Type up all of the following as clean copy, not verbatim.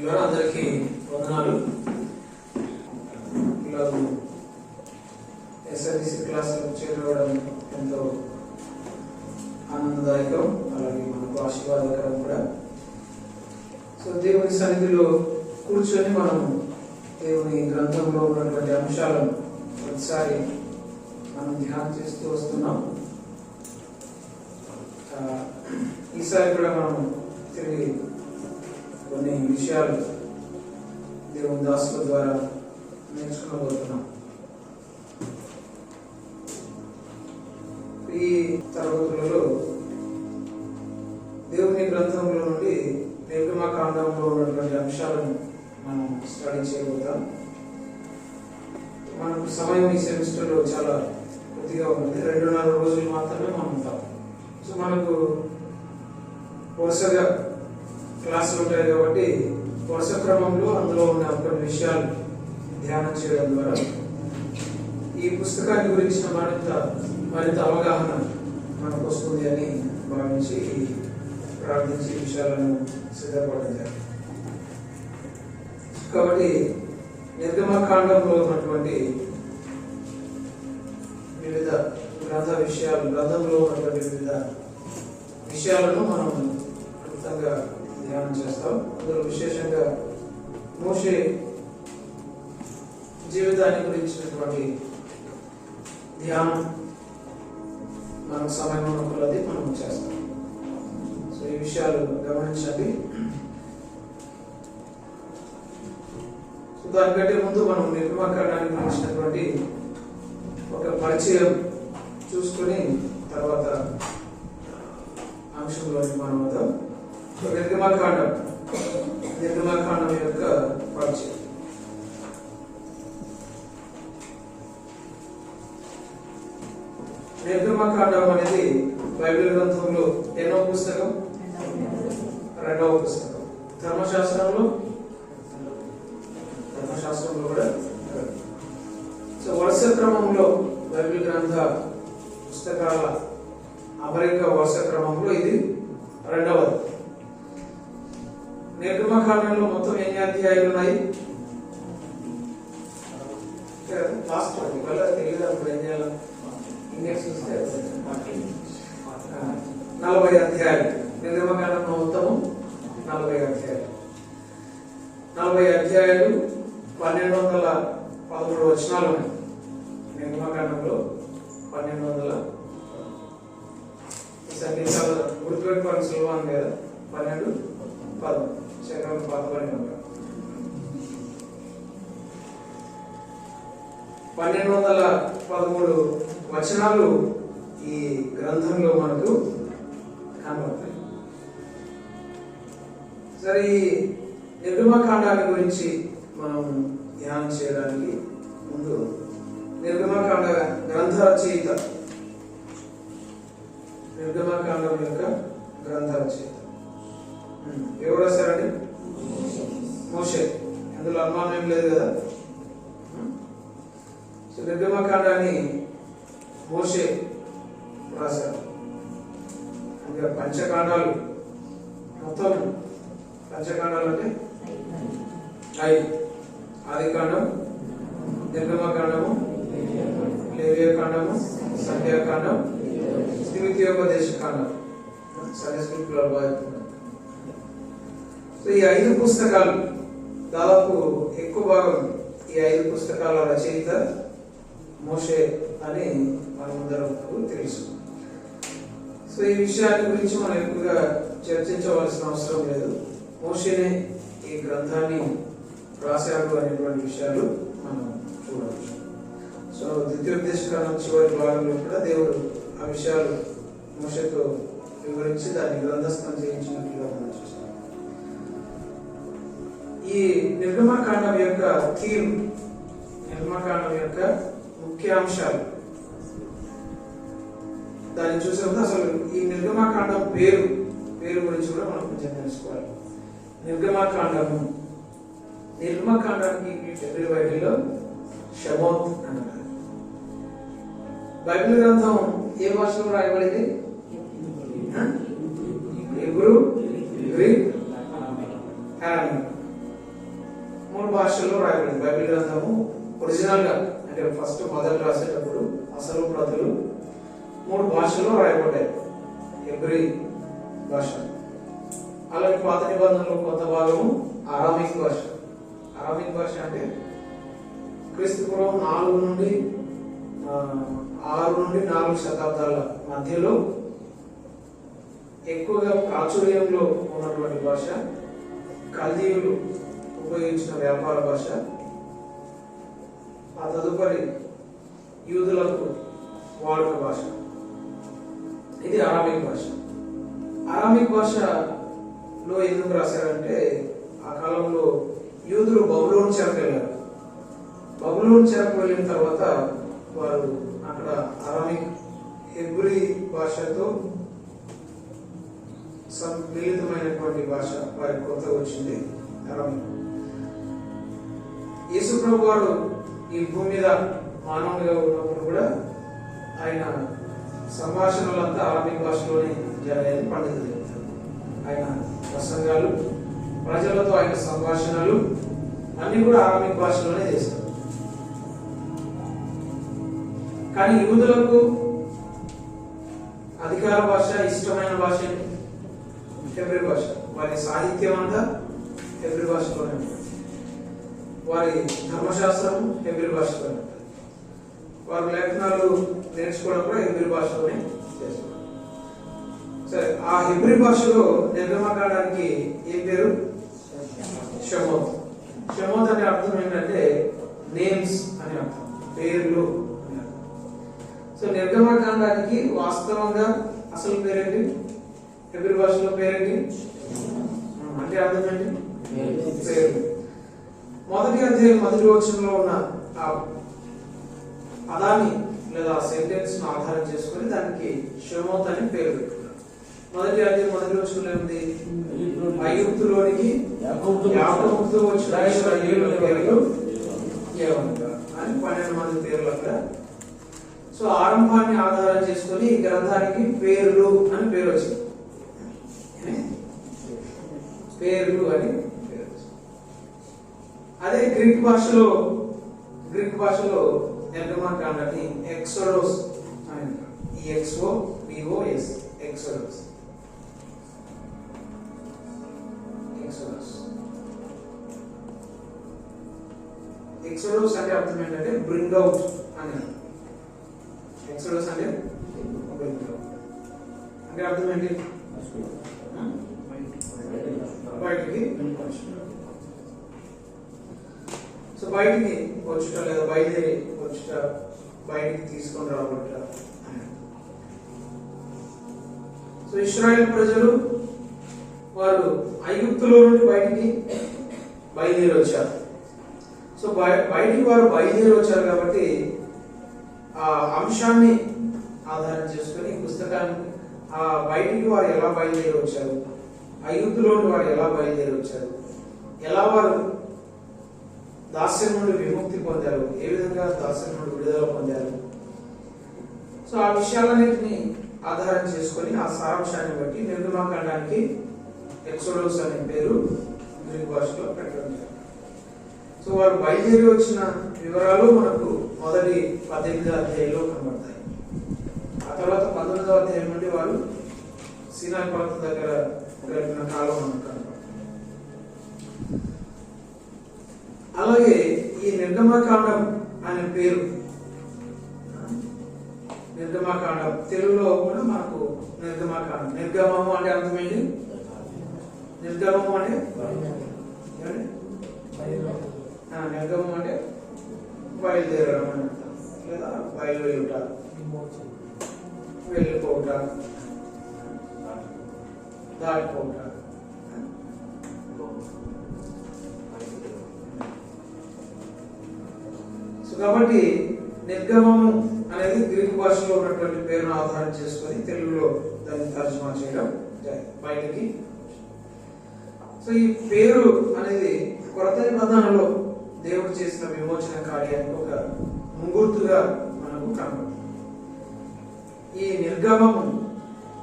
అందరికీ వందనాలు. పిల్లలు ఎస్ఐబిసి క్లాసులకు చేరవడం ఎంతో ఆనందదాయకం, అలాగే మనకు ఆశీర్వాదకరం కూడా. సో దేవుని సన్నిధిలో కూర్చొని మనం దేవుని గ్రంథంలో ఉన్నటువంటి అంశాలను ప్రతిసారి మనం ధ్యానం చేస్తూ వస్తున్నాం. ఈసారి కూడా మనం తిరిగి కొన్ని విషయాలు దేవుని దాసుల ద్వారా నేర్చుకోబోతున్నాం. ఈ తరగతులలో దేవుని గ్రంథంలో నుండి నిర్గమకాండంలో ఉన్నటువంటి అంశాలను మనం స్టడీ చేయబోతాం. మనకు సమయం ఈ సెమిస్టర్లో చాలా కొద్దిగా ఉంటుంది, 2.5 రోజులు మాత్రమే మనం ఉంటాం. సో మనకు వరుసగా క్లాసులు ఉంటాయి కాబట్టి వరుస క్రమంలో అందులో ఉన్న కొన్ని విషయాలు ధ్యానం చేయడం ద్వారా ఈ పుస్తకాన్ని గురించిన మరింత అవగాహన మనకు వస్తుంది అని భావించి ప్రార్థించి విషయాలను సిద్ధపడడం జరిగింది. కాబట్టి నిర్గమకాండంలో ఉన్నటువంటి వివిధ గ్రంథంలో ఉన్నటువంటి వివిధ విషయాలను మనం క్లుప్తంగా ధ్యానం చేస్తాం. అందులో విశేషంగా మోషే జీవితాన్ని గురించినటువంటి ధ్యానం మనకు సమయం ఉన్నది మనం చేస్తాం. సో ఈ విషయాలు గమనించండి. సో దానికంటే ముందు మనం నిర్గమకాండాన్ని గురించినటువంటి ఒక పరిచయం చూసుకుని తర్వాత అంశంలోని మనం వద్దాం. నిర్గమకాండం యొక్క పరిచయం. నిర్గమకాండం అనేది బైబిల్ గ్రంథంలో ఎన్నో పుస్తకం? 2వ పుస్తకం. ధర్మశాస్త్రంలో కూడా. సో వరుస క్రమంలో బైబిల్ గ్రంథ పుస్తకాల అమరిక వరుస క్రమంలో ఇది 2వది. నిర్గమకాండంలో మొత్తం ఎన్ని అధ్యాయాలు ఉన్నాయి? లాస్ట్ తెలియదు అప్పుడు ఏం చేయాలి, ఇండెక్స్ చూస్తే 40 అధ్యాయాలు. నిర్గమకాండంలో మొత్తము 40 అధ్యాయాలు. 40 అధ్యాయాలు 1213 వచనాలు ఉన్నాయి. నిర్గమకాండంలో 1200 సంగీతాలు గుర్తుపెట్టుకోవడం సులభం కదా. 12 10 చక్రం పాతబడిన 1213 వచనాలు ఈ గ్రంథంలో మనకు కనబడతాయి. సరే, ఈ నిర్గమకాండాన్ని గురించి మనం ధ్యానం చేయడానికి ముందు నిర్గమకాండ గ్రంథ రచయిత, నిర్గమకాండం యొక్క గ్రంథ రచయిత ఎవరు రాశారండి? మోషే. అందులో అనుమానం ఏం లేదు కదా. సో నిర్గమకాండాన్ని మోషే రాశారు. ఇంకా పంచకాండాలు, మొత్తం పంచకాండాలు అంటే 5: ఆదికాండం, నిర్గమకాండము, లేవియకాండము, సంఖ్యాకాండం, ద్వితీయోపదేశ కాండం. సండే స్కూల్ పిల్లలు బాగా. సో ఈ 5 పుస్తకాలు దాదాపు ఎక్కువ భాగం ఈ 5 పుస్తకాల రచయిత మోషే అని మనందరకు తెలుసు. సో ఈ విషయాన్ని గురించి మనం ఎక్కువగా చర్చించవలసిన అవసరం లేదు. మోషేనే ఈ గ్రంథాన్ని రాశాడు అనేటువంటి విషయాలు మనం చూడవచ్చు. సో ద్వితీయోపదేశ కాండం చివరి భాగంలో కూడా దేవుడు ఆ విషయాలు మోషేతో వివరించి దాన్ని గ్రంథస్థం చేయించినట్లుగా మనం చూస్తాం. ఈ నిర్గమకాండం యొక్క థీమ్, నిర్గమకాండం యొక్క ముఖ్యాంశాలు దాన్ని చూసినప్పుడు అసలు ఈ నిర్గమకాండం పేరు గురించి కూడా మనం కొంచెం తెలుసుకోవాలి. నిర్గమకాండానికి హెబ్రీ బైబిల్లో షమోత్ అంటారు. బైబిల్ గ్రంథం ఏ భాషలో రాయబడింది? Hebrew, Greek, Aramaic. భాషల్లో రాయబడింది. బైబిల్ గ్రంథము ఒరిజినల్ గా అంటే ఫస్ట్ మొదలు రాసేటప్పుడు అసలు ప్రతులు 3 భాషల్లో రాయబడ్డాయి. హెబ్రీ భాష, అలాగే పాత నిబంధనలో కొంత భాగము అరామిక్ భాష. అరామిక్ భాష అంటే క్రీస్తుపూర్వం 6 నుండి 4 శతాబ్దాల మధ్యలో ఎక్కువగా ప్రాచుర్యంలో ఉన్నటువంటి భాష. కల్దీయులు ఉపయోగించిన వ్యాపార భాష. ఆ తదుపరి యూదులకు వాడుక భాష. ఇది అరామిక్ భాష. అరామిక్ భాషలో ఎందుకు రాశారంటే ఆ కాలంలో యూదులు బబులోను చెరకు వెళ్ళారు. బబులోను చెరకు వెళ్ళిన తర్వాత వారు అక్కడ అరామిక్ హెబ్రీ భాషతో మిళితమైనటువంటి భాష వారికి కొత్త వచ్చింది అరామిక్. యేసుప్రభు వారు ఈ భూమి మీద మానవునిగా ఉన్నప్పుడు కూడా ఆయన సంభాషణలంతా అరామిక్ భాషలోనే జరిగాయని పండితులు చెప్తారు. ఆయన ప్రసంగాలు, ప్రజలతో ఆయన సంభాషణలు అన్ని కూడా అరామిక్ భాషలోనే చేస్తారు. కానీ యూదులకు అధికార భాష, ఇష్టమైన భాష హెబ్రీ భాష. వారి సాహిత్యం అంతా హెబ్రీ భాషలోనే ఉంటుంది. వారి ధర్మశాస్త్రం హెబ్రీ భాషలోనే ఉంటుంది. వారు లేఖనాలు నేర్చుకోవడం కూడా హెబ్రీ భాషలోనే చేస్తారు. సరే, ఆ హెబ్రీ భాషలో నిర్గమకాండానికి ఏం పేరు? షమోత్. షమోత్ అనే అర్థం ఏంటంటే నేమ్స్ అని అర్థం, పేర్లు అని అర్థం. సో నిర్గమకాండానికి వాస్తవంగా అసలు పేరేంటి? హెబ్రీ భాషలో పేరేంటి అంటే అర్థం ఏంటి? పేరు. మొదటి అధ్యాయం మొదటి వచనంలో ఉన్న ఆ పదాన్ని లేదా సెంటెన్స్ ను ఆధారం చేసుకుని దానికి షమోత్ అని పేరు పెట్టుకున్నారు. మొదటి అధ్యాయం మొదటి వచనంలో ఉంది, ఐగుప్తులోనికి యాకోబుతో వచ్చిన ఇశ్రాయేలు పేర్లు ఏమనగా అని 12 మంది పేర్లు అక్కడ. సో ఆరంభాన్ని ఆధారం చేసుకుని ఈ గ్రంథానికి పేర్లు అని పేరు వచ్చింది. పేర్లు అని పేరు వచ్చింది. అదే గ్రీక్ భాషలో నిర్గమకాండాన్ని ఎక్సోడస్ అని అంటారు. EXODOS exodus. ఎక్సోడస్ అంటే అర్థం ఏంటంటే బ్రింగ్ అవుట్ అని అర్థం. ఎక్సోడస్ అంటే బ్రింగ్ అవుట్ అంటే అర్థం ఏంటి? బయటికి. సో బయటికి వచ్చుట లేదా బయలుదేరి వచ్చుట, బయటికి తీసుకొని రాబట్ట. సో ఇశ్రాయేల్ ప్రజలు వారు ఐగుప్తులో నుండి బయటికి బయలుదేరి వచ్చారు. సో బయటికి వారు బయలుదేరి వచ్చారు కాబట్టి ఆ అంశాన్ని ఆధారం చేసుకుని పుస్తకాన్ని ఆ బయటికి వారు ఎలా బయలుదేరి వచ్చారు, ఐగుప్తులో వారు ఎలా బయలుదేరి వచ్చారు, ఎలా వారు దాస్యం నుండి విముక్తి పొందారు, ఏ విధంగా దాస్యం నుండి విడుదల పొందారు. సో ఆ విషయాలన్నింటినీ ఆధారం చేసుకొని ఆ సారాంశాన్ని బట్టి నిర్గమకాండానికి ఎక్సోడస్ అనే పేరు గ్రీక్ భాషలో పెట్టడం. సో వారు బయలుదేరి వచ్చిన వివరాలు మనకు మొదటి 18వ అధ్యాయంలో కనబడతాయి. ఆ తర్వాత 19వ అధ్యాయం నుండి వారు సీనాయి పర్వతం దగ్గర గడిపిన కాలం మనకు కనబడుతుంది. అలాగే ఈ నిర్గమకాండం అనే పేరు, నిర్గమకాండం తెలుగులో కూడా మనకు నిర్గమకాండం. నిర్గమము అంటే అర్థం ఏంటి? నిర్గమము అంటే నిర్గమం అంటే బయలుదేరడం అని అర్థం, లేదా బయలుదేరుట, వెళ్ళిపోవుట, దాటిపోవుట. సో కాబట్టి నిర్గమము అనేది గ్రీక్ భాషలో ఉన్నటువంటి పేరును ఆధారం చేసుకొని తెలుగులో దాన్ని తర్జుమా చేయడం బయటికి. సో ఈ పేరు అనేది కొత్త నిబంధనలో దేవుడు చేసిన విమోచన కార్యానికి ఒక ముంగుర్తుగా మనకు కనబడుతుంది. ఈ నిర్గమము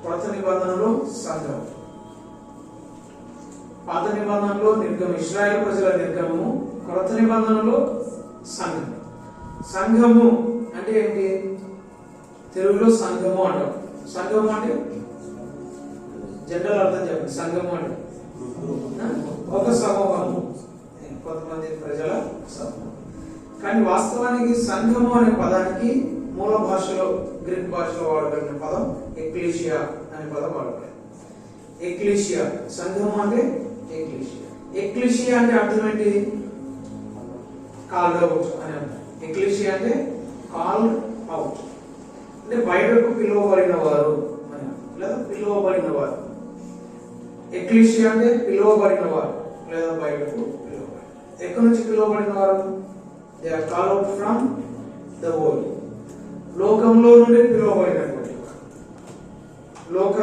కొత్త నిబంధనలో సంఘం, పాత నిబంధనలో నిర్గమం, ఇశ్రాయేల్ ప్రజల నిర్గమము, క్రొత్త నిబంధనలో సంఘం. సంఘము అంటే ఏంటి? తెలుగులో సంఘము అంటాం. సంఘము అంటే జనరల్ అర్థం చెప్పండి. సంఘము అంటే ఒక సమూహము, కొంతమంది ప్రజల సమూహం. కానీ వాస్తవానికి సంఘము అనే పదానికి మూల భాషలో, గ్రీక్ భాషలో వాడబడిన పదం ఎక్లీషియా అనే పదం వాడబడింది. ఎక్లీషియా, సంఘము అంటే ఎక్లీషియా. ఎక్లీషియా అంటే అర్థం ఏంటి? కాల్డ్ అవుట్ అని అర్థం. ఎక్లీషియా అంటే కాల్డ్ అవుట్ అంటే బయటకు పిలువబడిన వారు అని, లేదా పిలువబడిన వారు. ఎక్లీషియా అంటే పిలువబడిన వారు లేదా బయటకు పిలువబడి. ఎక్కడి నుంచి పిలువబడిన వారు? They are called out from the world. లోకంలో నుండి పిలువబడినటువంటి వారు, లోక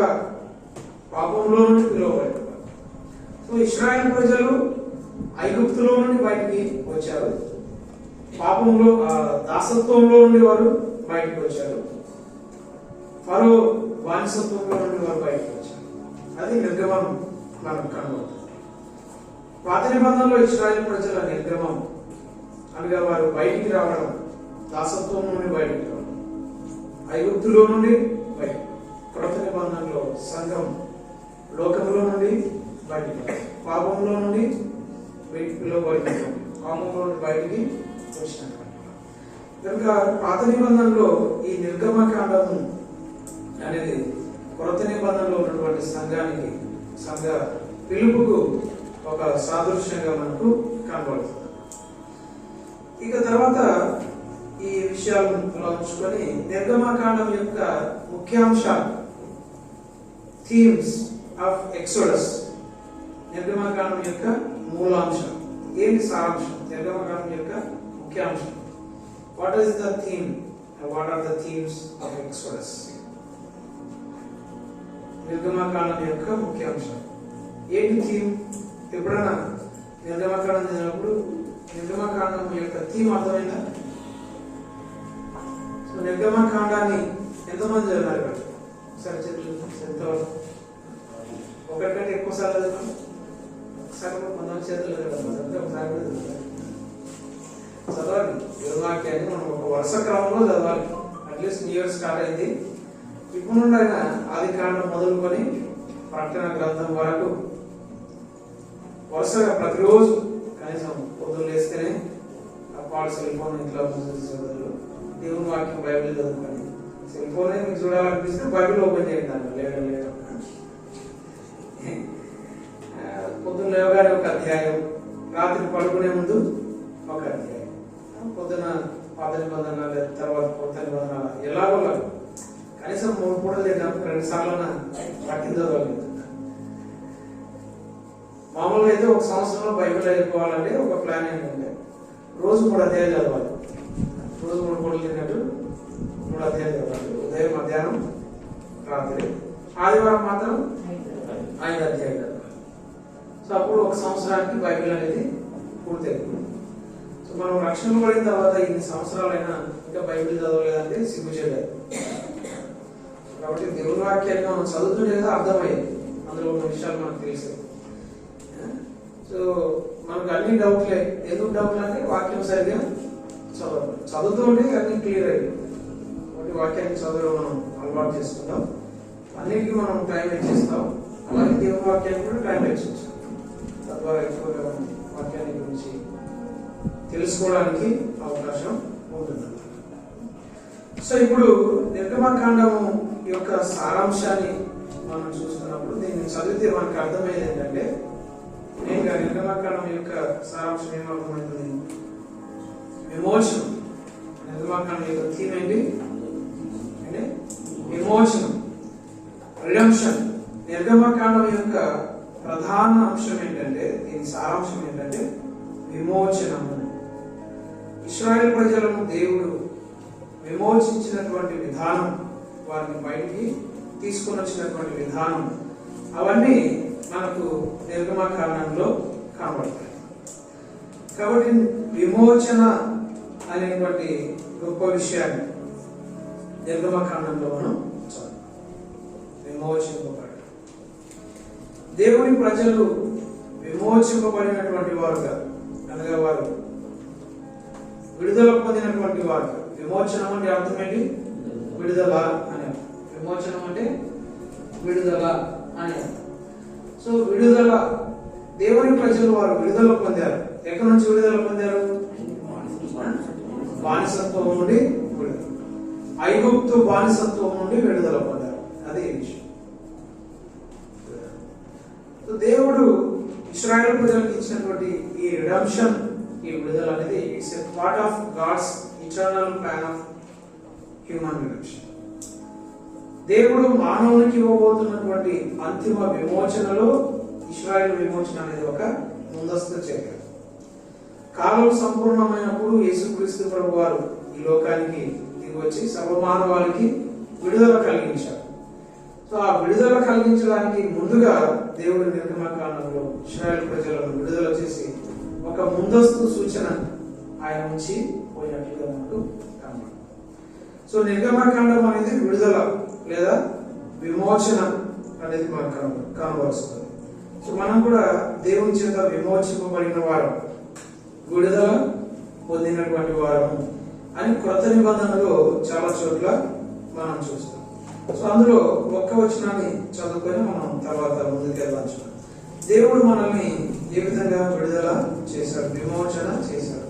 పాపంలో నుండి పిలువబడిన వారు. సో ఇశ్రాయేల్ ప్రజలు ఐగుప్తులో నుండి బయటికి వచ్చారు. పాపంలో, దాసత్వంలో నుండి వారు బయటకు వచ్చారు. ఫరో బానిసత్వంలో నుండి వారు బయటకు వచ్చారు. అది నిర్గమం మనం కనుగొంటాం. పాత నిబంధనలో ఇశ్రాయేల్ ప్రజల నిర్గమం అనగా వారు బయటికి రావడం, దాసత్వం నుండి బయటికి రావడం, ఐగుప్తులో నుండి బయట. క్రొత్త నిబంధనలో సంఘం లోకంలో నుండి బయటికి రావడం, పాపంలో నుండి పిలువబడినటువంటి, పాపంలో నుండి బయటికి వచ్చినటువంటి. కనుక పాత నిబంధనలో ఈ నిర్గమకాండము అనేది క్రొత్త నిబంధనలో ఉన్నటువంటి సంఘానికి, సంఘ పిలుపుకు ఒక సాదృశ్యంగా మనకు కనబడుతుంది. ఇక తర్వాత ఈ విషయాలను ఉంచుకొని నిర్గమకాండం యొక్క ముఖ్యాంశాలు, థీమ్స్ ఆఫ్ ఎక్సోడస్, నిర్గమకాండం యొక్క మూలాంశం ఏంటి? సారాంశం, నిర్గమకాండం యొక్క ముఖ్యాంశం. What is the theme? What are the themes of Exodus? నిర్గమకాండం యొక్క ముఖ్యాంశం ఏంటి? థీమ్. ఎప్పుడైనా నిర్గమకాండం చదివినప్పుడు నిర్గమకాండం యొక్క థీమ్ అర్థమైందా? సో నిర్గమకాండాన్ని ఎంతమంది చదివారు ఇక్కడ? సరే ఎంతవరకు? ఒకటికంటే ఎక్కువ సార్లు చదివాం. ఒకసారి కొంతమంది చేతులు చదవాలి, ఒకసారి కూడా చదవాలి. నిర్వాక్యాన్ని మనం ఒక వరుస క్రమంలో చదవాలి. అట్లీస్ట్ న్యూ ఇయర్ స్టార్ట్ అయింది, ఇప్పుడు నుండి ఆయన ఆది కాండం మొదలుకొని ప్రకటన గ్రంథం వరకు వరుసగా ప్రతిరోజు కనీసం పొద్దున్న లేస్తేనే ఆ పాడు సెల్ ఫోన్ ఇంట్లో చదువులు, దేవుని వాక్యం బైబిల్ చదువుకొని, సెల్ ఫోన్ మీకు చూడాలనిపిస్తే బైబిల్ ఓపెన్ చేయండి. దాంట్లో లేక పొద్దున్న లేవగానే ఒక అధ్యాయం, రాత్రి పడుకునే ముందు ఒక అధ్యాయం, పొద్దున పాత నిబంధన తర్వాత కొత్త నిబంధన ఎలాగో కనీసం 3 పూటలు తిన్నాము, 2 సార్లు పట్టిందో. మామూలుగా అయితే ఒక సంవత్సరంలో బైబిల్ అయిపోవాలంటే ఒక ప్లాన్ ఏంటంటే రోజు 3 అధ్యాయాలు చదవాలి. రోజు 3 పూటలు తిన్నట్టు 3 అధ్యాయాలు చదవాలి. ఉదయం, మధ్యాహ్నం, రాత్రి. ఆదివారం మాత్రం 5 అధ్యాయాలు చదవాలి. సో అప్పుడు ఒక సంవత్సరానికి బైబిల్ అనేది పూర్తయిపోయింది. సో మనం రక్షణ పడిన తర్వాత ఇన్ని సంవత్సరాలైనా ఇంకా బైబిల్ చదవలేదంటే సిగ్గుచేయలేదు. కాబట్టి దేవుని వాక్యాన్ని మనం చదువుతుంటే కదా అర్థమయ్యేది, అందులో ఉన్న విషయాలు మనకు తెలిసేది. సో మనకు అన్ని డౌట్లే. ఎందుకు డౌట్లు అంటే వాక్యం సరిగ్గా చదువుతూ ఉంటే అన్ని క్లియర్ అయ్యింది. కాబట్టి వాక్యాన్ని చదవడం మనం అలవాటు చేసుకుంటాం, అన్నిటికీ మనం టైం ఇచ్చేస్తాం. అలాగే దేవుని వాక్యాన్ని కూడా టైం ఇచ్చేస్తాం. తద్వారా ఎక్కువగా వాక్యాన్ని గురించి తెలుసుకోవడానికి అవకాశం ఉంటుంది. సో ఇప్పుడు నిర్గమకాండము యొక్క సారాంశాన్ని మనం చూస్తున్నప్పుడు దీన్ని చదివితే మనకు అర్థమయ్యేది ఏంటంటే, నేను నిర్గమకాండం యొక్క సారాంశం ఏమర్థమవుతుంది? విమోచనం. నిర్గమకాండం యొక్క థీమ్ ఏంటి అంటే విమోచనం, రిడెంప్షన్. నిర్గమకాండం యొక్క ప్రధాన అంశం ఏంటంటే, దీని సారాంశం ఏంటంటే విమోచనము. ఇశ్రాయేల్ ప్రజలను దేవుడు విమోచించినటువంటి విధానం, వారిని బయటికి తీసుకొని వచ్చినటువంటి విధానం, అవన్నీ మనకు నిర్గమకాండంలో కనబడతాయి. కాబట్టి విమోచన అనేటువంటి గొప్ప విషయాన్ని నిర్గమకాండంలో మనం చూద్దాం. విమోచింపబడటం, దేవుని ప్రజలు విమోచింపబడినటువంటి వారుగా, అనగా వారు విడుదల పొందినటువంటి వారు. విమోచనం అంటే అర్థం ఏంటి? విడుదల అని. విమోచనం అంటే విడుదల అని. సో విడుదల, దేవుని ప్రజలు వారు విడుదల పొందారు. ఎక్కడి నుంచి విడుదల పొందారు? బానిసత్వం నుండి విడుదల. ఐగుప్తు బానిసత్వం నుండి విడుదల పొందారు. అదే విషయం. దేవుడు ఇశ్రాయేలు ప్రజలకు ఇచ్చినటువంటి ఈ రిడెంప్షన్, ఈ విడుదల అనేది it's a part of God's eternal plan of human redemption. దేవుడు మానవునికి ఇవ్వబోతున్నటువంటి అంతిమ విమోచనలో ఇశ్రాయేలు విమోచన అనేది ఒక ముందస్తు చర్య. కాలం సంపూర్ణమైనప్పుడు యేసుక్రీస్తు ప్రభు వారు ఈ లోకానికి దిగి వచ్చి సర్వమానవాళికి విడుదల కలిగించారు. సో ఆ విడుదల కలిగించడానికి ముందుగా దేవుడు నిర్గమకాండంలో ఇశ్రాయేలు ప్రజలను విడుదల చేసి ఒక ముందస్తు సూచన ఆయన నుంచి పోయినట్లుగా మనకు కనబడుతుంది. సో నిర్గమకాండం అనేది విడుదల లేదా విమోచన అనేది మనకు కనబడుతుంది. సో మనం కూడా దేవుని చేత విమోచింపబడిన వారం, విడుదల పొందినటువంటి వారం అని క్రొత్త నిబంధనలో చాలా చోట్ల మనం చూస్తాం. సో అందులో ఒక్క వచనాన్ని చదువుకొని మనం తర్వాత ముందుకెళ్దాం. దేవుడు మనల్ని ఏ విధంగా విడుదల చేశాడు, విమోచన చేశాడు.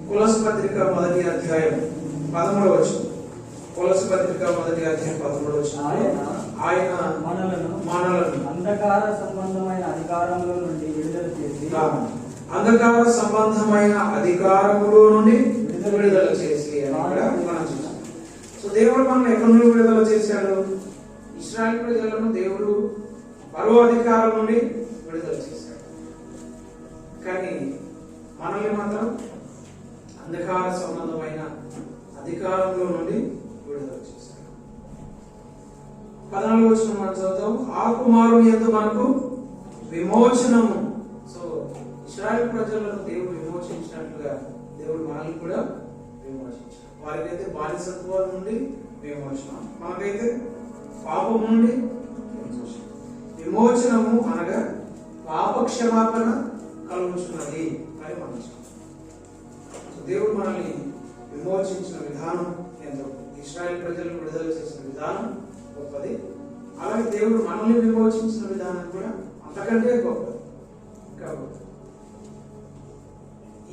కొలస్సీ పత్రిక 1వ అధ్యాయం 13వ వచనం. కొలస్సీ పత్రిక 1వ అధ్యాయం 13వ వచనం. ఆయన మనలను అంధకార సంబంధమైన అధికారముల నుండి విడుదల చేసి, అంధకార సంబంధమైన అధికారములో నుండి విడుదల చేసి మనం చూస్తాం. సో దేవుడు మనల్ని ఎక్కడి నుండి విడుదల చేశాడు? ఇశ్రాయేలు ప్రజలను దేవుడు పరో అధికారం నుండి విడుదల చేశాడు. కానీ మనల్ని మాత్రం అంధకార సంబంధమైన అధికారంలో నుండి విడుదల చేశాడు. 14వ వచనం మనం చదువుతాం. ఆ కుమారుని యందు మనకు విమోచనము. సో ఇశ్రాయేలు ప్రజలను దేవుడు విమోచించినట్లుగా దేవుడు మనల్ని కూడా విమోచించాడు. వారికైతే బానిసత్వం నుండి విమోచన, మనకైతే పాపం నుండి విమోచనము అనగా పాప క్షమాపణ కలుగుతున్నది అని మనం. దేవుడు మనల్ని విమోచించిన విధానం ఎంతో, ఇశ్రాయేలు ప్రజలను విడుదల చేసిన విధానం గొప్పది. అలాగే దేవుడు మనల్ని విమోచించిన విధానం కూడా అంతకంటే గొప్పది. కాబట్టి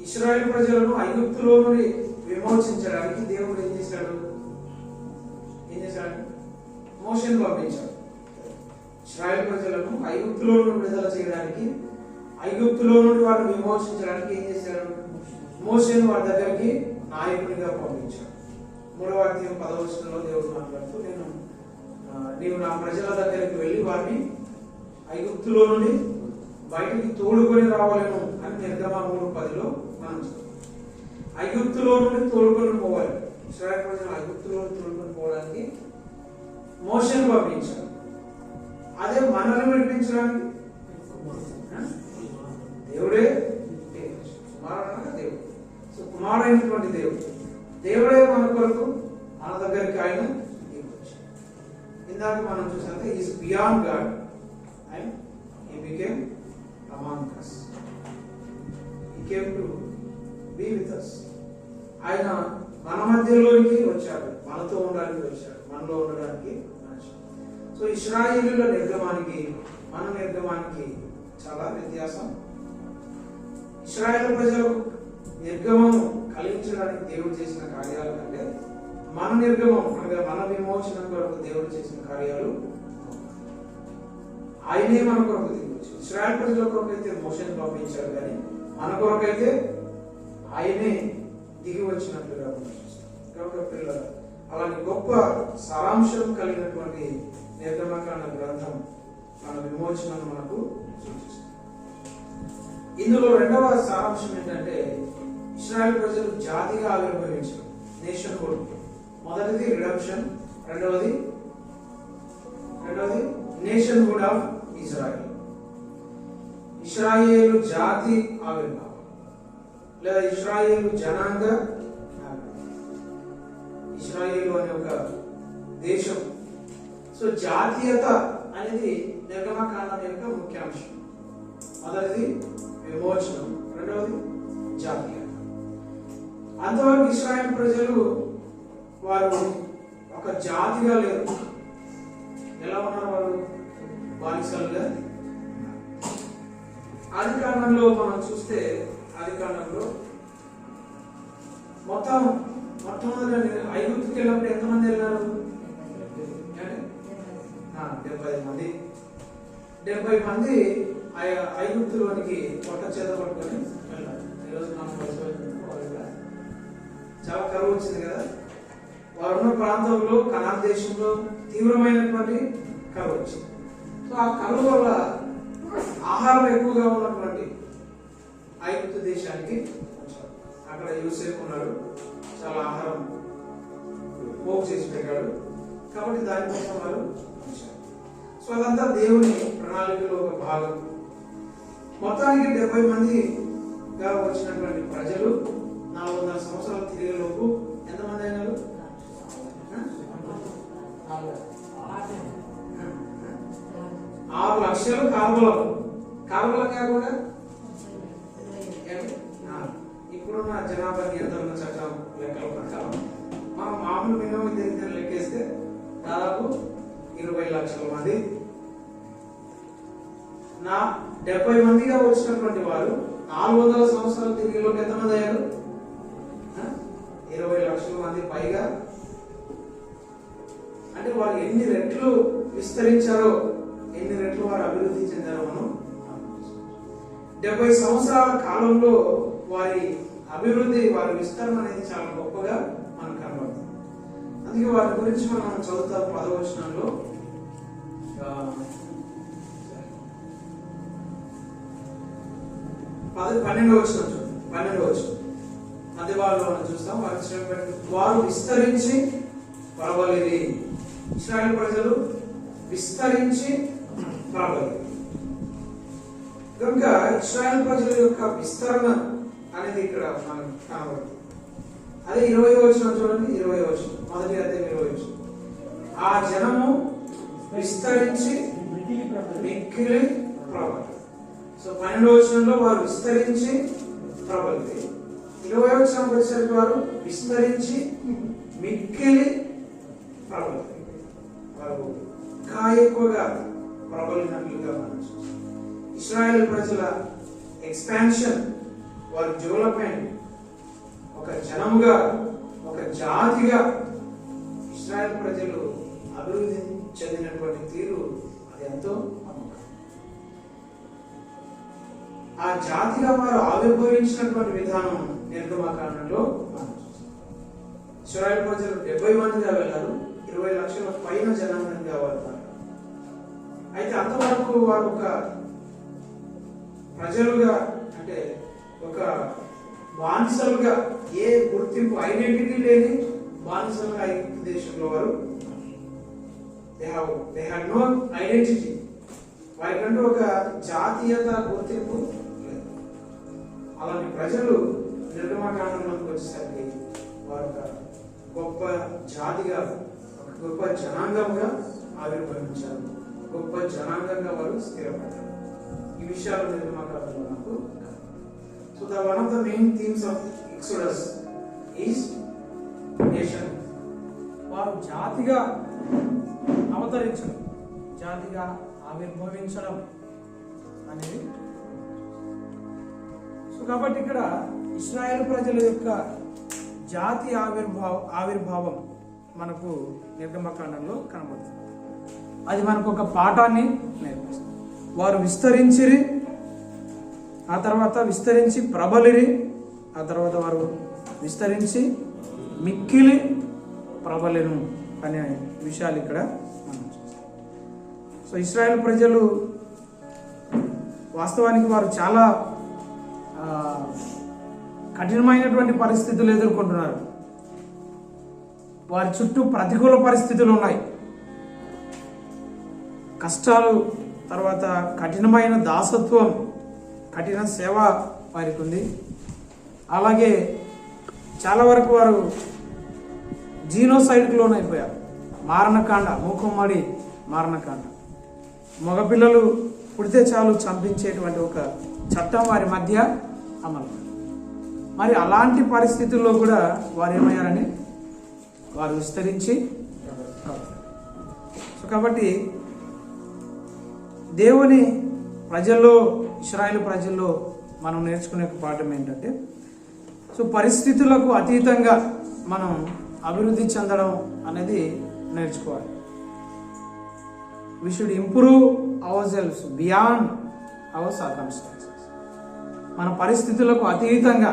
ఇశ్రాయేలు ప్రజలను ఐగుప్తులో నుండి విమోచించడానికి దేవుడు ఏం చేశాడు? మోషేను పంపించాడు. ఇశ్రాయేలు ప్రజలను ఐగుప్తులో నుండి విడుదల చేయడానికి, ఐగుప్తులో నుండి వారిని విమోచించడానికి ఏం చేశాడు? మోషేను వారి దగ్గరికి నాయకునిగా పంపించాడు. 3వ అధ్యాయం 10వ వచనంలో దేవుడు మాట్లాడుతూ, నీవు నా ప్రజల దగ్గరికి వెళ్ళి వారిని ఐగుప్తులో నుండి బయటికి తోడుకొని రావాలను అని నిర్గమ 3:10లో మనం ఐగుప్తులో నుండి తోడుకొని పోవాలి. ఇశ్రాయేలు ప్రజలు ఐగుప్తులో తోడుకొని పోవడానికి మోషేను పంపించాడు. అదే మనల్ని విడిపించడానికి దేవుడే కుమారుడు. దేవుడు, సో కుమారుడైనటువంటి దేవుడే మన కొరకు మన దగ్గరికి ఆయన దిగొచ్చాడు. ఇందాక మనం చూసాక is beyond God and he became among us. He came to be with us. ఆయన మన మధ్యలోనికి వచ్చాడు, మనతో ఉండడానికి వచ్చాడు, మనలో ఉండడానికి వచ్చాడు. సో ఇశ్రాయేలీయుల నిర్గమానికి మన నిర్గమానికి చాలా వ్యత్యాసం. ఇశ్రాయేలు ప్రజలకు నిర్గమం కలిగించడానికి దేవుడు చేసిన కార్యాల కంటే మన నిర్గమం అనగా మన విమోచనం కొరకు దేవుడు చేసిన కార్యాలు ఆయనే మన కొరకు దిగొచ్చు. ఇశ్రాయేలు ప్రజల కొరకు అయితే మోషేను పంపించాడు, కానీ మన కొరకైతే ఆయనే దిగి వచ్చినట్లుగా కాబట్టి పిల్లలు అలాంటి గొప్ప సారాంశం కలిగినటువంటి నిర్గమకాండ గ్రంథం మన విమోచనను మనకు సూచిస్తుంది. ఇందులో రెండవ సారాంశం ఏంటంటే ఇశ్రాయేలు ప్రజలు జాతిగా ఆవిర్భవించారు, నేషన్ హుడ్. మొదటిది రిడెంప్షన్, రెండవది నేషన్ హుడ్ ఆఫ్ ఇజ్రాయెల్. ఇశ్రాయేలు జాతి ఆవిర్భావం లేదా ఇశ్రాయేలు జనాంగ, ఇశ్రాయేలు అనే ఒక దేశం. సో జాతీయత అనేది నిర్గమకాండం యొక్క ముఖ్యాంశం. మొదటిది విమోచనం, రెండవది జాతి. అంతవరకు ఇశ్రాయేల్ ప్రజలు వారు ఒక జాతిగా లేరు. ఎలా ఉన్నారు వారు? బానిసలుగా. ఆది కాండంలో మనం చూస్తే, ఆది కాండంలో మొట్టమొదటి ఐగుప్తుకి వెళ్ళినప్పుడు ఎంతమంది వెళ్ళారు? 70 మంది. 70 మంది ఐగుప్తులోనికి పొట్ట చేత పట్టుకొని వెళ్ళారు. ఈరోజు మనం చాలా కరువు వచ్చింది కదా. వారున్న ప్రాంతంలో, కనాన్ దేశంలో తీవ్రమైనటువంటి కరువు వచ్చింది. సో ఆ కరువు వల్ల ఆహారం ఎక్కువగా ఉన్నటువంటి ఐగుప్తు దేశానికి వచ్చారు. అక్కడ యూసేఫ్ ఉన్నాడు, చాలా ఆహారం పోగు చేసి పెట్టాడు. కాబట్టి దానికోసం వారు వచ్చారు. సో అదంతా దేవుని ప్రణాళికలో ఒక భాగం. మొత్తానికి 70 మందిగా వచ్చినటువంటి ప్రజలు 400 సంవత్సరాలు తిరిగేలోపు ఎంతమంది అయినారు? 6 లక్షలు కాల్వలం కాకుండా ఇప్పుడున్న జనాభా నియంత్రణ చట్టం లెక్కల ప్రకారం మనం మామూలు మినిమం తెలిసిన లెక్కేస్తే దాదాపు 20 లక్షల మంది. 70 మందిగా వచ్చినటువంటి వారు 400 సంవత్సరాలు తిరిగిలోకి ఎంతమంది అయ్యారు? 20 లక్షల మంది పైగా. అంటే వారు ఎన్ని రెట్లు విస్తరించారో, ఎన్ని రెట్లు వారు అభివృద్ధి చెందారో మనం 70 సంవత్సరాల కాలంలో వారి అభివృద్ధి, వారి విస్తరణ అనేది చాలా గొప్పగా మనకు కనబడుతుంది. అందుకే వారి గురించి మనం చదువుతాం 10వ వచనంలో. 12వ వచనం అదే వాళ్ళు మనం చూస్తాం. వారు విస్తరించి ప్రబలిరి. ఇశ్రాయేలు ప్రజలు విస్తరించి ప్రబలిరి. కనుక ఇశ్రాయేలు ప్రజల యొక్క విస్తరణ అనేది ఇక్కడ మనకు కనబడుతుంది. అదే 20వ వచనం చూడండి. 20వ వచనం, మొదటి అధ్యాయం 20వ వచనం. ఆ జనము విస్తరించి మిక్కిలి ప్రబలి. సో 12వ వచనంలో వారు విస్తరించి ప్రబలితే, 20వ వచనం వచ్చేసరికి వారు విస్తరించి మిక్కిలి ప్రబలి, వారు ఇంకా ఎక్కువగా ప్రబలినట్లుగా మనం చూస్తాం. ఇశ్రాయేల్ ప్రజల ఎక్స్పాన్షన్, వారి డెవలప్మెంట్, ఒక జనముగా, ఒక జాతిగా ఇశ్రాయేల్ ప్రజలు అభివృద్ధి చెందినటువంటి తీరు అది ఎంతో అమోఘం. ఆ జాతిగా వారు ఆవిర్భవించినటువంటి విధానం నిర్గమకాండంలో మనం చూస్తాం. ఇశ్రాయేల్ ప్రజలు 70 మందిగా వెళ్ళారు, 20 లక్షల పైన జనాంగంగా వెళ్తారు. అయితే అంతవరకు వారు ఒక ప్రజలుగా, అంటే ఒక బానిసలుగా, ఏ గుర్తింపు, ఐడెంటిటీ లేని బానిసలుగా ఐగుప్తు దేశంలో వారు they had no identity. వారికంటూ ఒక జాతీయత, గుర్తింపు లేదు. అలాంటి ప్రజలు నిర్గమకాండంలోకి వచ్చేసరికి వారు ఒక గొప్ప జాతిగా, ఒక గొప్ప జనాంగంగా ఆవిర్భవించారు. గొప్ప జనాంగంగా వారు స్థిరపడ్డారు. ఈ విషయాలు నిర్గమకాండంలో నాకు. So one of the main themes of Exodus is nation. వారు జాతిగా అవతరించడం, జాతిగా ఆవిర్భవించడం అనేది. సో కాబట్టి ఇక్కడ ఇశ్రాయేల్ ప్రజల యొక్క జాతి ఆవిర్భావం మనకు నిర్గమకాండంలో కనబడుతుంది. అది మనకు ఒక పాఠాన్ని నేర్పిస్తుంది. వారు విస్తరించిరి, ఆ తర్వాత విస్తరించి ప్రబలిరి, ఆ తర్వాత వారు విస్తరించి మిక్కిలి ప్రబలెను అనే విషయాలు ఇక్కడ మనం చూస్తాం. సో ఇశ్రాయేల్ ప్రజలు వాస్తవానికి వారు చాలా కఠినమైనటువంటి పరిస్థితులు ఎదుర్కొంటున్నారు. వారి చుట్టూ ప్రతికూల పరిస్థితులు ఉన్నాయి, కష్టాలు, తర్వాత కఠినమైన దాసత్వం, కఠిన సేవ వారికి ఉంది. అలాగే చాలా వరకు వారు జీనోసైడ్కి లోనైపోయారు. మారణకాండ, మూకుమ్మడి మారణకాండ. మగపిల్లలు పుడితే చాలు చంపించేటువంటి ఒక చట్టం వారి మధ్య అమలు. మరి అలాంటి పరిస్థితుల్లో కూడా వారు ఏమయ్యారని వారు విస్తరించి. సో కాబట్టి దేవుని ప్రజల్లో, ఇశ్రాయేలు ప్రజల్లో మనం నేర్చుకునే పాఠం ఏంటంటే, సో పరిస్థితులకు అతీతంగా మనం అభివృద్ధి చెందడం అనేది నేర్చుకోవాలి. we should improve ourselves beyond our circumstances. మన పరిస్థితులకు అతీతంగా,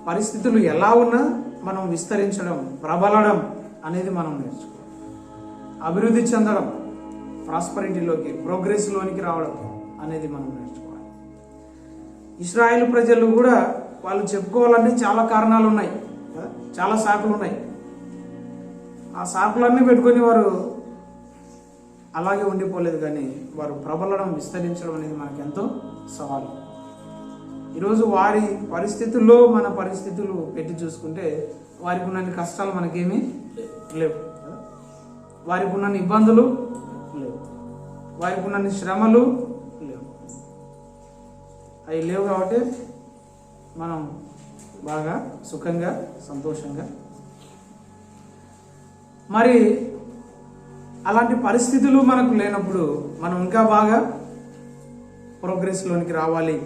పరిస్థితులు ఎలా ఉన్నా మనం విస్తరించడం, ప్రబలడం అనేది మనం నేర్చుకోవాలి. అభివృద్ధి చెందడం, ప్రాస్పరిటీలోకి, ప్రోగ్రెస్లోనికి రావడం అనేది మనం నేర్చుకోవాలి. ఇశ్రాయేలు ప్రజలు కూడా వాళ్ళు చెప్పుకోవాలంటే చాలా కారణాలు ఉన్నాయి, చాలా సాకులు ఉన్నాయి. ఆ సాకులన్నీ పెట్టుకొని వారు అలాగే ఉండిపోలేదు, కానీ వారు ప్రబలడం, విస్తరించడం అనేది మనకు ఎంతో సవాలు. ఈరోజు వారి పరిస్థితుల్లో మన పరిస్థితులు పెట్టి చూసుకుంటే వారికి ఉన్న కష్టాలు మనకేమీ లేవు, వారికి ఉన్న ఇబ్బందులు లేవు, వారికి ఉన్న శ్రమలు లేవు. అవి లేవు కాబట్టి మనం బాగా సుఖంగా, సంతోషంగా. మరి అలాంటి పరిస్థితులు మనకు లేనప్పుడు మనం ఇంకా బాగా ప్రోగ్రెస్లోనికి రావాలి